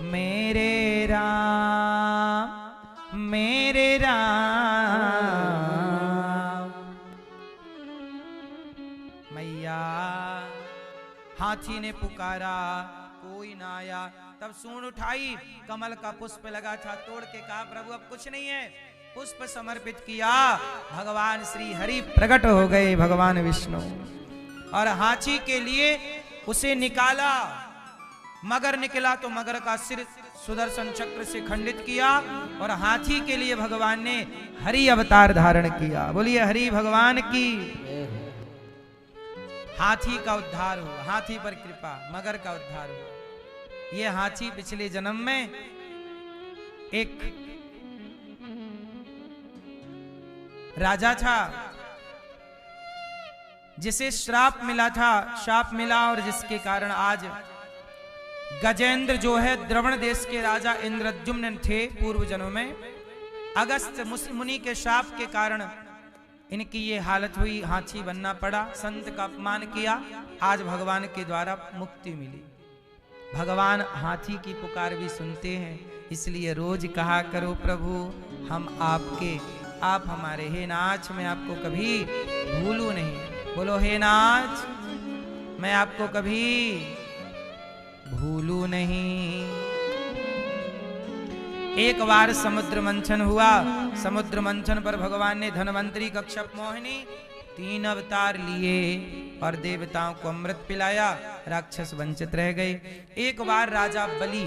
मेरे राम मेरे राम। मैया हाथी ने पुकारा, कोई ना आया। तब सूंड उठाई, कमल का पुष्प लगा था, तोड़ के कहा प्रभु अब कुछ नहीं है। पुष्प समर्पित किया, भगवान श्री हरि प्रकट हो गए, भगवान विष्णु। और हाथी के लिए उसे निकाला, मगर निकला तो मगर का सिर सुदर्शन चक्र से खंडित किया। और हाथी के लिए भगवान ने हरि अवतार धारण किया। बोलिए हरि भगवान की। हाथी का उद्धार हुआ, हाथी पर कृपा, मगर का उद्धार हुआ। ये हाथी पिछले जन्म में एक राजा था, जिसे श्राप मिला था, शाप मिला, और जिसके कारण आज गजेंद्र जो है द्रवण देश के राजा इंद्रद्युम्न थे पूर्व जन्म में। अगस्त मुनि के शाप के कारण इनकी ये हालत हुई, हाथी बनना पड़ा, संत का अपमान किया। आज भगवान के द्वारा मुक्ति मिली। भगवान हाथी की पुकार भी सुनते हैं, इसलिए रोज कहा करो प्रभु हम आपके, आप हमारे। हे नाथ मैं आपको कभी भूलू नहीं। बोलो हे नाथ मैं आपको कभी भूलू नहीं। एक बार समुद्र मंथन हुआ। समुद्र मंथन पर भगवान ने धनवंतरी कश्यप मोहिनी 3 अवतार लिए और देवताओं को अमृत पिलाया, राक्षस वंचित रह गए। एक बार राजा बलि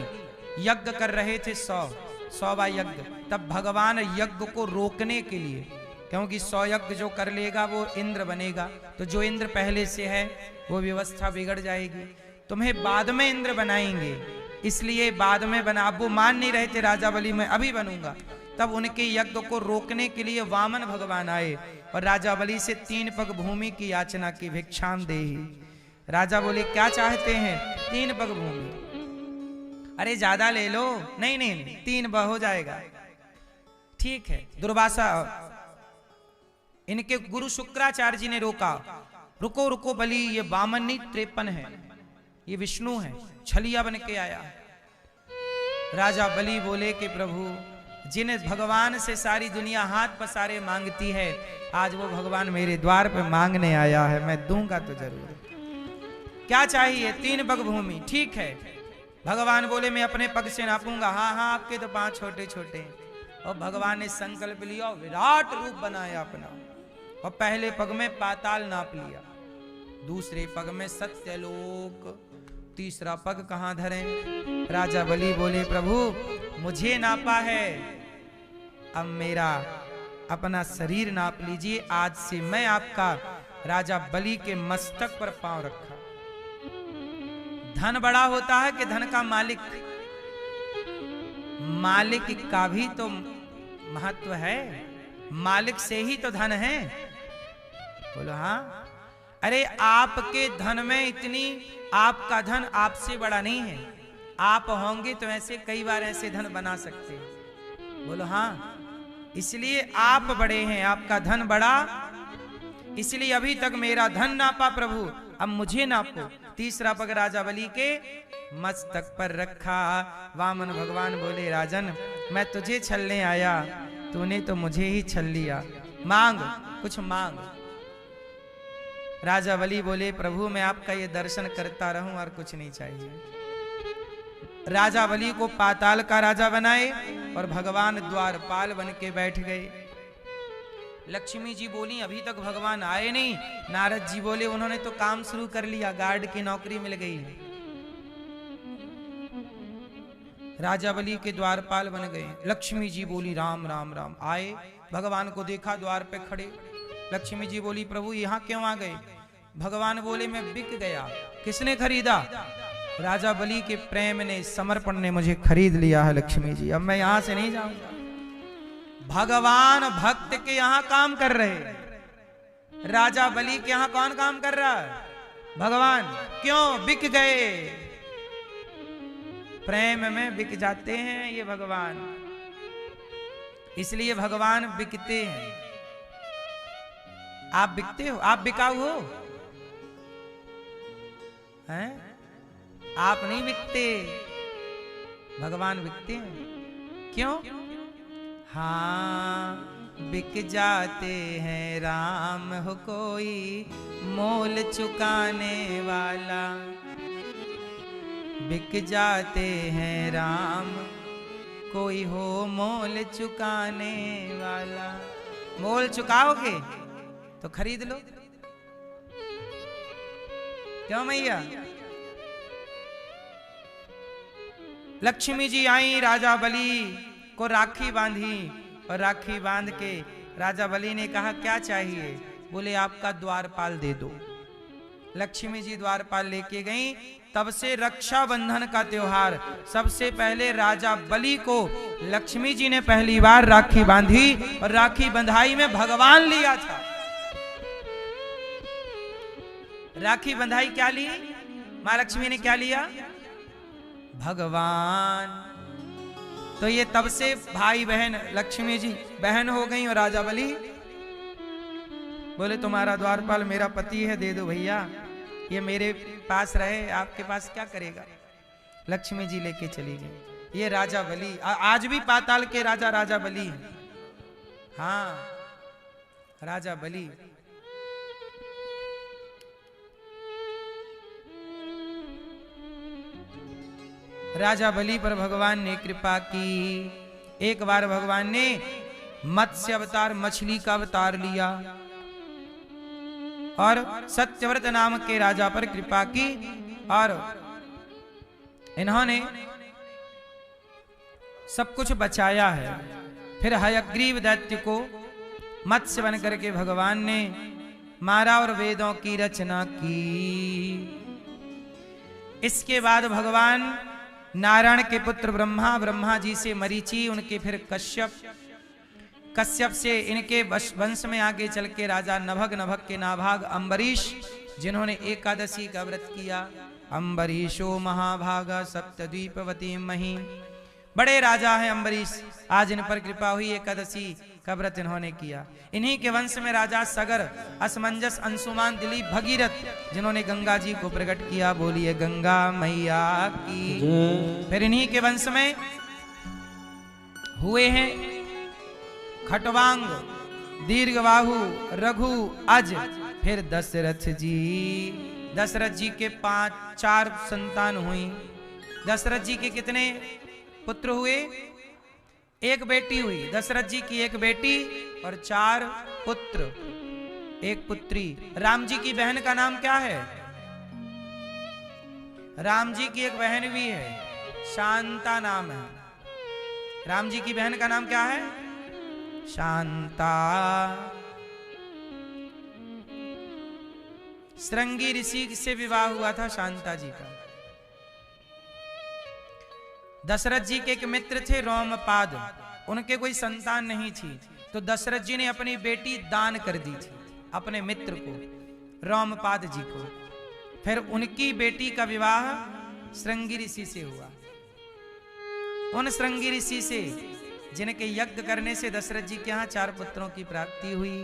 यज्ञ कर रहे थे, 100वां यज्ञ। तब भगवान यज्ञ को रोकने के लिए, क्योंकि 100 यज्ञ जो कर लेगा वो इंद्र बनेगा, तो जो इंद्र पहले से है वो व्यवस्था बिगड़ जाएगी, तुम्हें बाद में इंद्र बनाएंगे, इसलिए बाद में बना। अब वो मान नहीं रहे थे राजा बलि मैं अभी बनूंगा। तब उनके यज्ञ को रोकने के लिए वामन भगवान आए और राजा बलि से 3 पग भूमि की याचना की, भिक्षाम देहि। राजा बोले क्या चाहते हैं? 3 पग भूमि। अरे ज्यादा ले लो। नहीं नहीं नहीं 3 हो जाएगा। ठीक है। दुर्वासा इनके गुरु शुक्राचार्य जी ने रोका, रुको रुको बलि, ये वामन नहीं 53 है, ये विष्णु है, छलिया बन के आया। राजा बलि बोले कि प्रभु जिन भगवान से सारी दुनिया हाथ पसारे मांगती है, आज वो भगवान मेरे द्वार पे मांगने आया है, मैं दूंगा तो जरूर। क्या चाहिए? 3 पग भूमि। ठीक है। भगवान बोले मैं अपने पग से नापूंगा। हाँ हाँ आपके तो 5 छोटे छोटे। और भगवान ने संकल्प लिया, विराट रूप बनाया अपना, और पहले पग में पाताल नाप लिया, दूसरे पग में सत्यलोक, तीसरा पग कहां धरें? राजा बलि बोले प्रभु मुझे नापा है, अब मेरा अपना शरीर नाप लीजिए। आज से मैं आपका। राजा बलि के मस्तक पर पांव रखा। धन बड़ा होता है कि धन का मालिक? मालिक का भी तो महत्व है, मालिक से ही तो धन है। बोलो हाँ। अरे आपके धन में इतनी, आपका धन आपसे बड़ा नहीं है, आप होंगे तो ऐसे कई बार ऐसे धन बना सकते हैं। बोलो हाँ। इसलिए आप बड़े हैं, आपका धन बड़ा, इसलिए अभी तक मेरा धन नापा प्रभु, अब मुझे नापो। तीसरा पग राजा बलि के मस्तक पर रखा। वामन भगवान बोले राजन मैं तुझे छलने आया, तूने तो मुझे ही छल लिया, मांग कुछ मांग। राजा बलि बोले प्रभु मैं आपका ये दर्शन करता रहूं और कुछ नहीं चाहिए। राजा बलि को पाताल का राजा बनाए और भगवान द्वारपाल बन के बैठ गए। लक्ष्मी जी बोली अभी तक भगवान आए नहीं। नारद जी बोले उन्होंने तो काम शुरू कर लिया, गार्ड की नौकरी मिल गई। राजा बलि के द्वारपाल बन गए। लक्ष्मी जी बोली राम राम राम। आए, भगवान को देखा द्वार पे खड़े। लक्ष्मी जी बोली प्रभु यहाँ क्यों आ गए? भगवान बोले मैं बिक गया। किसने खरीदा? राजा बलि के प्रेम ने, समर्पण ने मुझे खरीद लिया है लक्ष्मी जी, अब मैं यहां से नहीं जाऊंगा। भगवान भक्त के यहां काम कर रहे, राजा बलि के यहां कौन काम कर रहा है? भगवान। क्यों बिक गए? प्रेम में बिक जाते हैं ये भगवान, इसलिए भगवान बिकते हैं। आप बिकते हो? आप बिकाऊ हो? हैं? आप नहीं बिकते। भगवान बिकते हैं? क्यों? हाँ, बिक जाते हैं राम हो कोई मोल चुकाने वाला, बिक जाते हैं राम कोई हो मोल चुकाने वाला। मोल चुकाओगे तो खरीद लो। क्यों मैया? लक्ष्मी जी आई, राजा बलि को राखी बांधी, और राखी बांध के राजा बलि ने कहा क्या चाहिए? बोले आपका द्वारपाल दे दो। लक्ष्मी जी द्वारपाल लेके गई। तब से रक्षाबंधन का त्योहार, सबसे पहले राजा बलि को लक्ष्मी जी ने पहली बार राखी बांधी, और राखी बंधाई में भगवान लिया था। राखी बंधाई क्या ली? मां लक्ष्मी ने क्या लिया? भगवान। तो ये तब से भाई बहन, लक्ष्मी जी बहन हो गई, और राजा बलि बोले तुम्हारा द्वारपाल मेरा पति है, दे दो भैया, ये मेरे पास रहे, आपके पास क्या करेगा। लक्ष्मी जी लेके चली गई। ये राजा बलि, आज भी पाताल के राजा राजा बलि हैं। हाँ, राजा बलि। राजा बलि पर भगवान ने कृपा की। एक बार भगवान ने मत्स्य अवतार, मछली का अवतार लिया, और सत्यव्रत नाम के राजा पर कृपा की, और इन्होंने सब कुछ बचाया है। फिर हयग्रीव दैत्य को मत्स्य बन करके भगवान ने मारा और वेदों की रचना की। इसके बाद भगवान नारायण के पुत्र ब्रह्मा, ब्रह्मा जी से मरीचि, उनके फिर कश्यप, कश्यप से इनके वंश में आगे चल के राजा नभग, नभग के नाभाग अम्बरीश, जिन्होंने एकादशी का व्रत किया। अम्बरीशो महाभागा सप्तद्वीपवती मही, बड़े राजा हैं अम्बरीश। आज इन पर कृपा हुई, एकादशी का व्रत इन्होंने किया। इन्हीं के वंश में राजा सगर, असमंजस, अंशुमान, दिलीप, भगीरथ, जिन्होंने गंगा जी को प्रकट किया। बोलिए गंगा मैया की। फिर इन्हीं के वंश में हुए हैं खटवांग, दीर्घबाहु, रघु, अज, फिर दशरथ जी। दशरथ जी के 4 संतान हुई। दशरथ जी के कितने पुत्र हुए? एक बेटी हुई। दशरथ जी की एक बेटी और 4 पुत्र, एक पुत्री। राम जी की बहन का नाम क्या है? राम जी की एक बहन भी है, शांता नाम है। राम जी की बहन का नाम क्या है? शांता। श्रृंगी ऋषि से विवाह हुआ था शांता जी का। दशरथ जी के एक मित्र थे रोमपाद, उनके कोई संतान नहीं थी, तो दशरथ जी ने अपनी बेटी दान कर दी थी अपने मित्र को, रोमपाद जी को। फिर उनकी बेटी का विवाह श्रृंगी ऋषि से हुआ। उन श्रृंगी ऋषि से, जिनके यज्ञ करने से दशरथ जी के यहाँ 4 पुत्रों की प्राप्ति हुई।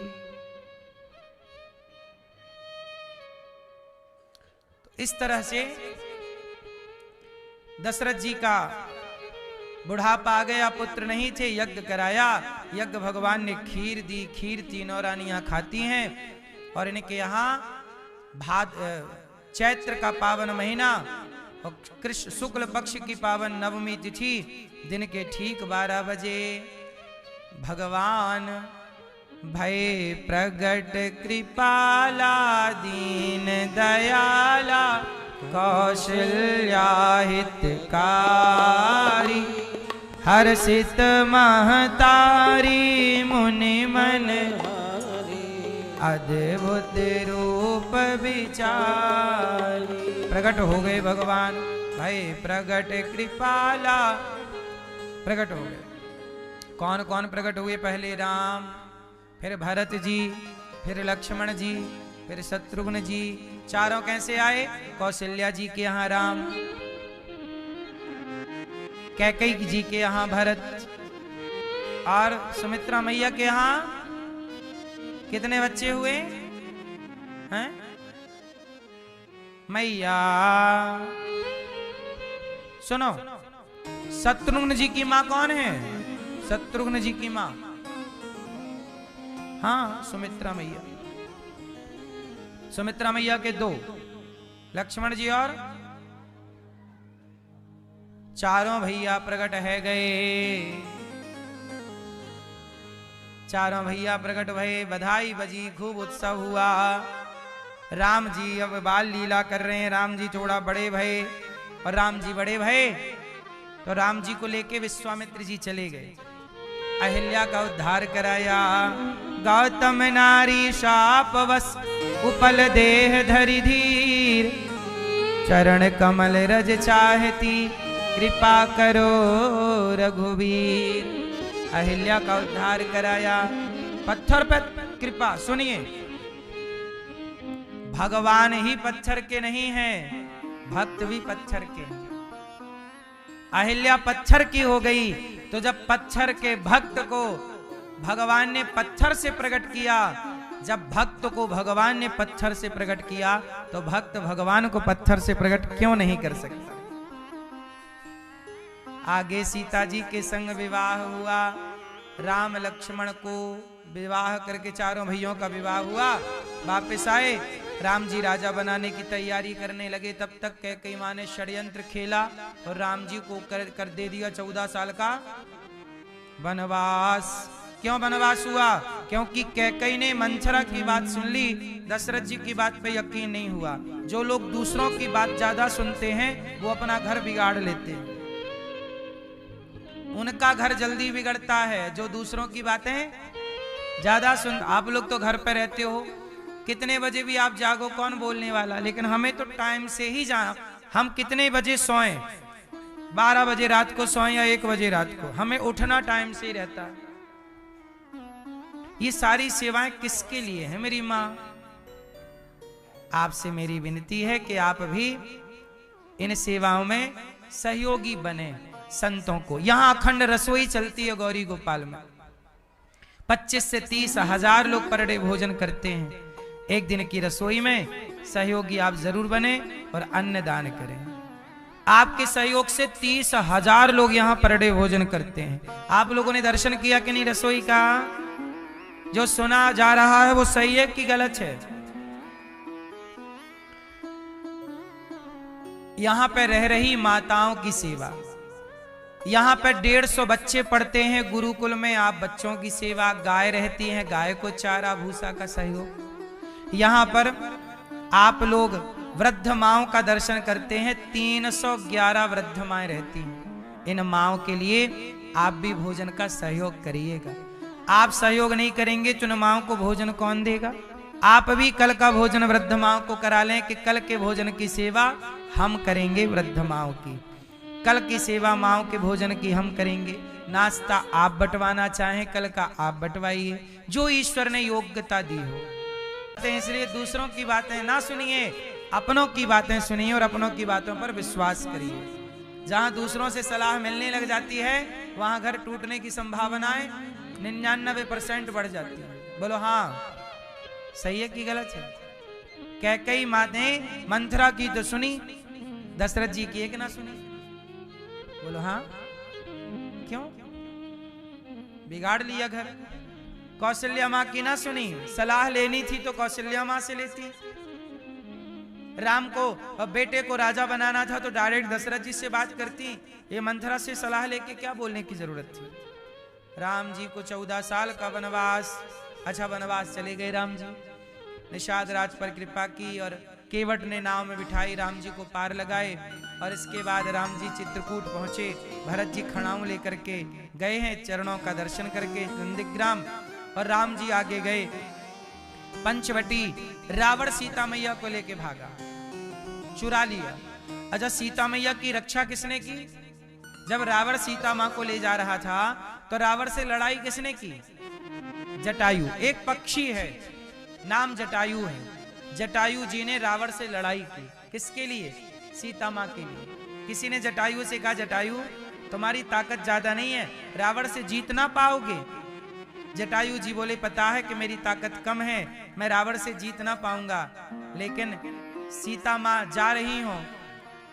तो इस तरह से दशरथ जी का बुढ़ापा आ गया, पुत्र नहीं थे, यज्ञ कराया। यज्ञ भगवान ने खीर दी, खीर तीनों रानियां खाती हैं। और इनके यहाँ चैत्र का पावन महीना और कृष्ण शुक्ल पक्ष की पावन नवमी तिथि, दिन के ठीक 12 बजे भगवान भय प्रगट कृपाला दीन दयाला कौशल्या हितकारी हर्षित महतारी मुनि मन अद्भुत रूप विचारी। प्रकट हो गए भगवान भय प्रगट कृपाला, प्रकट हो गए। कौन कौन प्रकट हुए? पहले राम, फिर भरत जी, फिर लक्ष्मण जी, फिर शत्रुघ्न जी। चारों कैसे आए? कौशल्या जी के यहाँ राम, कैकेयी जी के यहाँ भरत, और सुमित्रा मैया के यहाँ कितने बच्चे हुए हैं? मैया सुनो, शत्रुघ्न जी की माँ कौन है? शत्रुघ्न जी की माँ, हाँ, सुमित्रा मैया। सुमित्रा मैया के दो, लक्ष्मण जी और चारों भैया प्रकट है गए। चारों भैया प्रकट भये, बधाई बजी, खूब उत्सव हुआ। राम जी अब बाल लीला कर रहे हैं। राम जी थोड़ा बड़े भये, और राम जी बड़े भये तो राम जी को लेके विश्वामित्र जी चले गए। अहिल्या का उद्धार कराया। गौतम नारी शाप बस, उपल देह धरि धीर, चरण कमल रज चाहती, कृपा करो रघुवीर। अहिल्या का उद्धार कराया। पत्थर पर कृपा, सुनिए, भगवान ही पत्थर के नहीं हैं, भक्त भी पत्थर के हैं। अहिल्या पत्थर की हो गई, तो जब पत्थर के भक्त को भगवान ने पत्थर से प्रकट किया, जब भक्त को भगवान ने पत्थर से प्रकट किया, तो भक्त भगवान को पत्थर से प्रकट क्यों नहीं कर सकता? आगे सीता जी के संग विवाह हुआ। राम लक्ष्मण को विवाह करके चारों भैयों का विवाह हुआ। वापस आए, राम जी राजा बनाने की तैयारी करने लगे। तब तक कैकेयी माँ ने षड्यंत्र खेला और राम जी को कर दे दिया 14 साल का वनवास। क्यों वनवास हुआ? क्योंकि कैकेयी ने मंथरा की बात सुन ली, दशरथ जी की बात पे यकीन नहीं हुआ। जो लोग दूसरों की बात ज्यादा सुनते हैं वो अपना घर बिगाड़ लेते हैं। उनका घर जल्दी बिगड़ता है जो दूसरों की बातें ज्यादा सुन। आप लोग तो घर पे रहते हो, कितने बजे भी आप जागो, कौन बोलने वाला? लेकिन हमें तो टाइम से ही जाना। हम कितने बजे सोएं, 12 बजे रात को सोएं या 1 बजे रात को, हमें उठना टाइम से ही रहता है। ये सारी सेवाएं किसके लिए है? मेरी माँ, आपसे मेरी विनती है कि आप भी इन सेवाओं में सहयोगी बने। संतों को, यहां अखंड रसोई चलती है गौरी गोपाल में, 25 से 30 हजार लोग पर डे भोजन करते हैं। एक दिन की रसोई में सहयोगी आप जरूर बने और अन्न दान करें। आपके सहयोग से 30 हजार लोग यहां पर डे भोजन करते हैं। आप लोगों ने दर्शन किया कि नहीं रसोई का? जो सुना जा रहा है वो सही है कि गलत है? यहां पर रह रही माताओं की सेवा, यहाँ पर 150 बच्चे पढ़ते हैं गुरुकुल में, आप बच्चों की सेवा, गाय रहती हैं, गाय को चारा भूसा का सहयोग। यहाँ पर आप लोग वृद्ध माओं का दर्शन करते हैं, 311 वृद्ध माएं रहती हैं। इन माओं के लिए आप भी भोजन का सहयोग करिएगा। आप सहयोग नहीं करेंगे तो इन माओं को भोजन कौन देगा? आप भी कल का भोजन वृद्ध माओं को करा लें कि कल के भोजन की सेवा हम करेंगे वृद्ध माओं की, कल की सेवा माओं के भोजन की हम करेंगे। नाश्ता आप बंटवाना चाहें कल का आप बंटवाइए, जो ईश्वर ने योग्यता दी हो। इसलिए दूसरों की बातें ना सुनिए, अपनों की बातें सुनिए और अपनों की बातों पर विश्वास करिए। जहां दूसरों से सलाह मिलने लग जाती है वहां घर टूटने की संभावनाएं 99% बढ़ जाती है। बोलो हाँ, सही है कि गलत है? कैकेयी माँ ने मंथरा की तो सुनी, दशरथ जी की एक ना सुनी। बोलो हाँ, क्यों? बिगाड़ लिया घर। कौशल्या माँ की ना सुनी, सलाह लेनी थी तो कौशल्या माँ से लेती। राम को बेटे को राजा बनाना था तो डायरेक्ट दशरथ जी से बात करती। ये मंथरा से सलाह लेके क्या बोलने की जरूरत थी? राम जी को 14 साल का वनवास, अच्छा वनवास चले गए राम जी। निषाद राज पर कृपा की और केवट ने नाव में बिठाई, राम जी को पार लगाए। और इसके बाद राम जी चित्रकूट पहुंचे। भरत जी खड़ाऊ लेकर के गए हैं चरणों का दर्शन करके नंदीग्राम, और राम जी आगे गए पंचवटी। रावण सीता मैया को लेके भागा, चुरा लिया। अच्छा, सीता मैया की रक्षा किसने की? जब रावण सीता मां को ले जा रहा था तो रावण से लड़ाई किसने की? जटायु, एक पक्षी है नाम जटायु है। जटायु जी ने रावण से लड़ाई की, किसके लिए? सीता मां के लिए। किसी ने जटायु से कहा, जटायु तुम्हारी ताकत ज्यादा नहीं है, रावण से जीत ना पाओगे। जटायु जी बोले, पता है कि मेरी ताकत कम है, मैं रावण से जीत ना पाऊंगा, लेकिन सीता मां जा रही हो,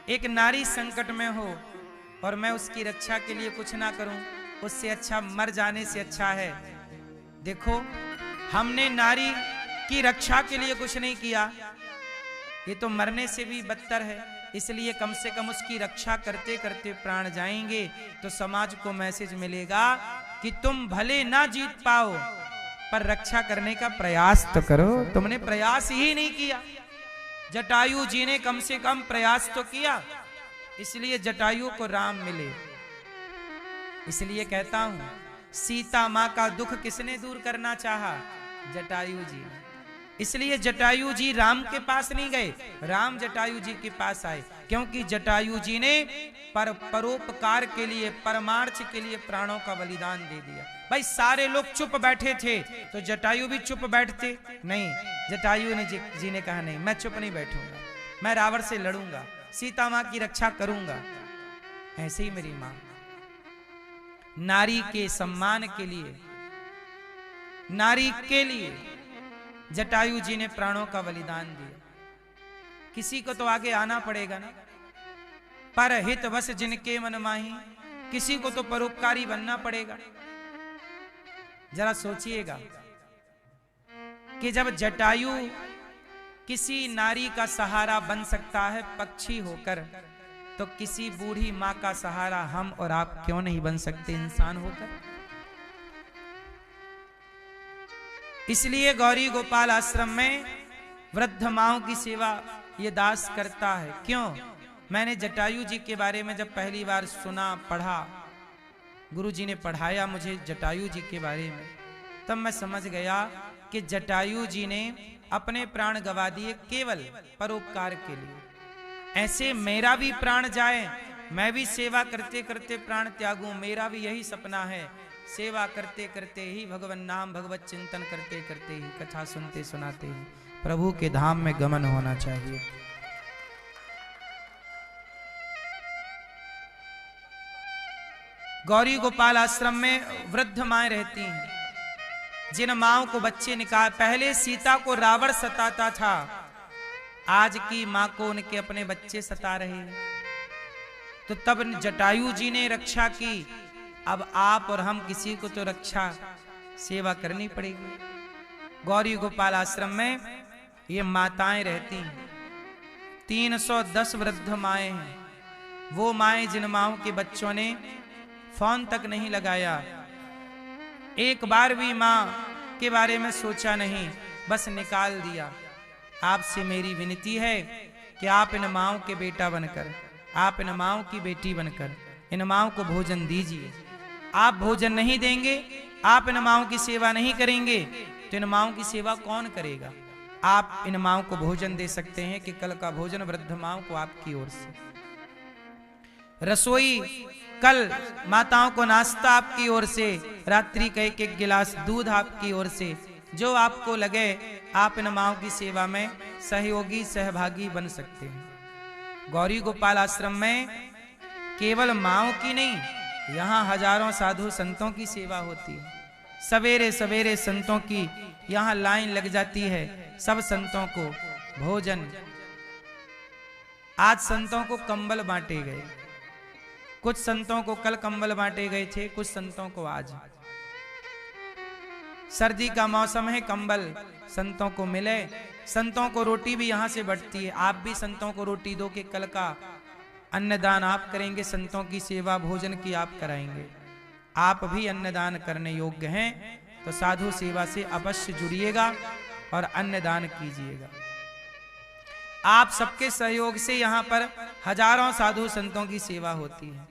एक नारी संकट में हो, और मैं उसकी रक्षा के लिए कुछ ना करूं, उससे अच्छा मर जाने से अच्छा है। देखो, हमने नारी की रक्षा के लिए कुछ नहीं किया, ये तो मरने से भी बदतर है। इसलिए कम से कम उसकी रक्षा करते करते प्राण जाएंगे तो समाज को मैसेज मिलेगा कि तुम भले ना जीत पाओ पर रक्षा करने का प्रयास तो करो। तुमने प्रयास ही नहीं किया। जटायु जी ने कम से कम प्रयास तो किया, इसलिए जटायु को राम मिले। इसलिए कहता हूं, सीता मां का दुख किसने दूर करना चाहा? जटायु जी। इसलिए जटायु जी राम के पास नहीं गए, राम जटायु जी के पास आए, क्योंकि जटायु जी ने परोपकार के लिए, परमार्थ के लिए प्राणों का बलिदान दे दिया। भाई सारे लोग चुप बैठे थे तो जटायु भी चुप बैठते नहीं। जटायु ने जी ने कहा, नहीं, मैं चुप नहीं बैठूंगा, मैं रावण से लड़ूंगा, सीता मां की रक्षा करूंगा। ऐसे ही मेरी मां नारी के सम्मान के लिए, नारी के लिए जटायु जी ने प्राणों का बलिदान दिया। किसी को तो आगे आना पड़ेगा ना। पर हित वश जिनके मन माही, किसी को तो परोपकारी बनना पड़ेगा। जरा सोचिएगा कि जब जटायु किसी नारी का सहारा बन सकता है पक्षी होकर, तो किसी बूढ़ी मां का सहारा हम और आप क्यों नहीं बन सकते इंसान होकर? इसलिए गौरी गोपाल आश्रम में वृद्ध माओं की सेवा ये दास करता है। क्यों? मैंने जटायु जी के बारे में जब पहली बार सुना, पढ़ा, गुरुजी ने पढ़ाया मुझे जटायु जी के बारे में, तब मैं समझ गया कि जटायु जी ने अपने प्राण गवा दिए केवल परोपकार के लिए। ऐसे मेरा भी प्राण जाए, मैं भी सेवा करते करते प्राण त्यागूं, मेरा भी यही सपना है। सेवा करते करते ही, भगवान नाम भगवत चिंतन करते करते ही, कथा सुनते सुनाते ही प्रभु के धाम में गमन होना चाहिए। गौरी गोपाल आश्रम में वृद्ध माएं रहती हैं, जिन माओं को बच्चे निकाल, पहले सीता को रावण सताता था, आज की मां को उनके अपने बच्चे सता रहे हैं। तो तब जटायु जी ने रक्षा की, अब आप और हम किसी को तो रक्षा सेवा करनी पड़ेगी। गौरी गोपाल आश्रम में ये माताएं रहती हैं, 310 वृद्ध माएं हैं। वो माएं जिन माओं के बच्चों ने फोन तक नहीं लगाया, एक बार भी मां के बारे में सोचा नहीं, बस निकाल दिया। आपसे मेरी विनती है कि आप इन माओं के बेटा बनकर, आप इन माओं की बेटी बनकर इन माओं को भोजन दीजिए। आप भोजन नहीं देंगे, आप इन माओं की सेवा नहीं करेंगे, तो इन माओं की सेवा कौन करेगा? आप इन माओं को भोजन दे सकते हैं कि कल का भोजन वृद्ध माओं को आपकी ओर से, रसोई कल माताओं को नाश्ता आपकी ओर से, रात्रि का एक एक गिलास दूध आपकी ओर से, जो आपको लगे आप इन माओं की सेवा में सहयोगी सहभागी बन सकते हैं। गौरी गोपाल आश्रम में केवल माओं की नहीं, यहाँ हजारों साधु संतों की सेवा होती है। सवेरे सवेरे संतों की यहाँ लाइन लग जाती है, सब संतों को भोजन। आज संतों को कंबल बांटे गए, कुछ संतों को कल कंबल बांटे गए थे, कुछ संतों को आज। सर्दी का मौसम है, कंबल संतों को मिले। संतों को रोटी भी यहाँ से बढ़ती है, आप भी संतों को रोटी दो कि कल का अन्नदान आप करेंगे, संतों की सेवा भोजन की आप कराएंगे। आप भी अन्नदान करने योग्य हैं तो साधु सेवा से अवश्य जुड़िएगा और अन्नदान कीजिएगा। आप सबके सहयोग से यहाँ पर हजारों साधु संतों की सेवा होती है।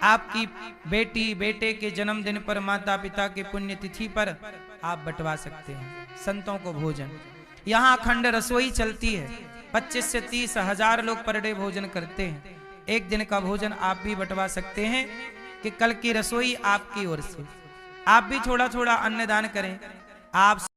आपकी बेटी बेटे के जन्मदिन पर, माता पिता के पुण्यतिथि पर आप बंटवा सकते हैं संतों को भोजन। यहाँ अखंड रसोई चलती है, 25 से 30 हजार लोग पर डे भोजन करते हैं। एक दिन का भोजन आप भी बंटवा सकते हैं कि कल की रसोई आपकी ओर से। आप भी थोड़ा थोड़ा अन्नदान करें। आप